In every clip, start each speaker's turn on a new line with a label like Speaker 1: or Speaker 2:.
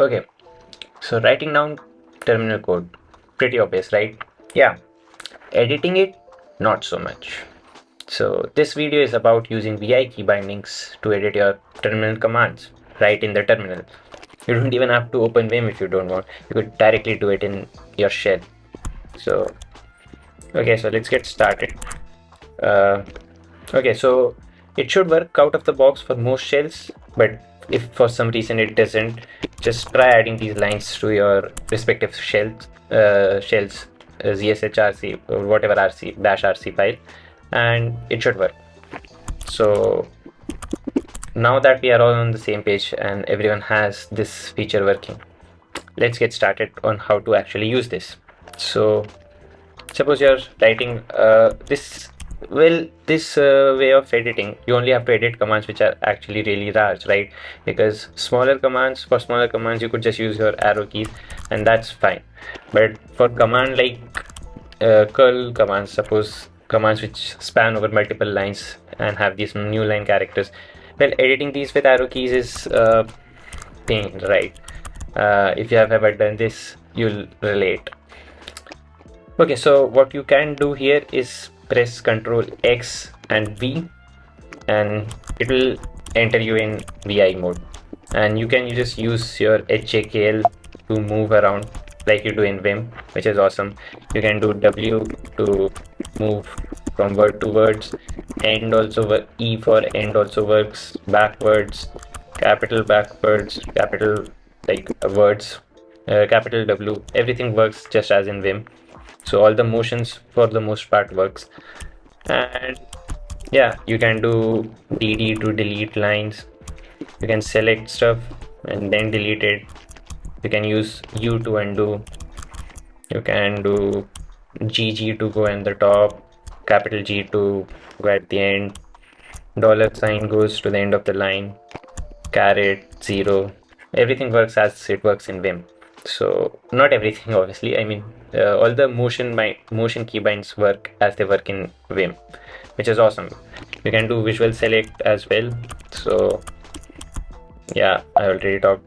Speaker 1: Okay, so writing down terminal code, pretty obvious, right? Yeah, editing it, not so much. So this video is about using VI key bindings to edit your terminal commands right in the terminal. You don't even have to open Vim if you don't want. You could directly do it in your shell. So, okay, so let's get started. Uh, okay, so it should work out of the box for most shells, but if for some reason it doesn't, just try adding these lines to your respective shells, ZSHRC or whatever RC -RC file, and it should work. So now that we are all on the same page and everyone has this feature working, let's get started on how to actually use this. So suppose you're writing this way of editing, you only have to edit commands which are actually really large, right? Because for smaller commands you could just use your arrow keys and that's fine. But for command like curl commands, suppose commands which span over multiple lines and have these new line characters, well, editing these with arrow keys is pain, right? If you have ever done this, you'll relate. Okay, so what you can do here is press Ctrl X and V, and it will enter you in VI mode. And you can just use your HJKL to move around like you do in Vim, which is awesome. You can do W to move from word to words. End also E for end also works. Backwards, capital backwards, capital like words, capital W. Everything works just as in Vim. So all the motions for the most part works. And yeah, you can do DD to delete lines. You can select stuff and then delete it. You can use U to undo. You can do GG to go in the top, capital G to go at the end. $sign goes to the end of the line. Caret, 0. Everything works as it works in Vim. So not everything, obviously. I mean, all the motion keybinds work as they work in Vim, which is awesome. You can do visual select as well. So yeah, I already talked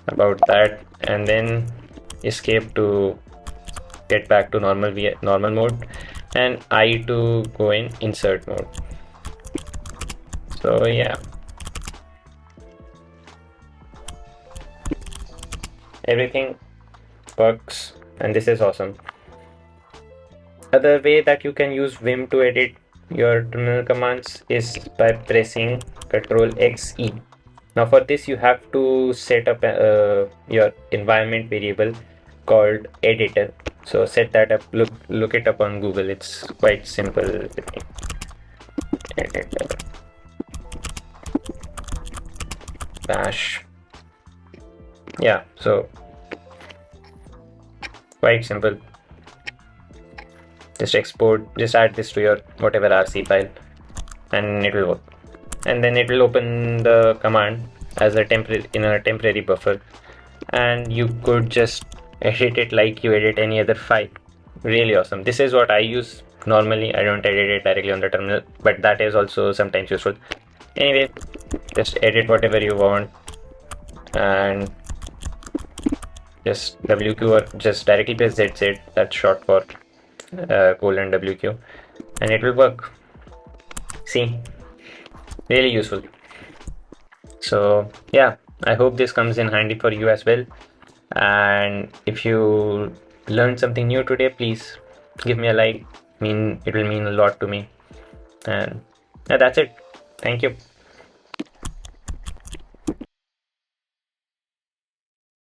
Speaker 1: about that. And then escape to get back to normal mode, and I to go in insert mode. So yeah, everything works and this is awesome. Other way that you can use Vim to edit your terminal commands is by pressing Ctrl XE. Now for this you have to set up your environment variable called editor. So set that up, look it up on Google, it's quite simple. Editor bash. Yeah, so quite simple. Just add this to your whatever RC file and it will work. And then it will open the command as a temporary buffer, and you could just edit it like you edit any other file. Really awesome. This is what I use normally. I don't edit it directly on the terminal, but that is also sometimes useful. Anyway, just edit whatever you want and just WQ or just directly press ZZ, that's short for :WQ, and it will work. See, really useful. So yeah, I hope this comes in handy for you as well. And if you learned something new today, please give me a like. It will mean a lot to me. And yeah, that's it. Thank you.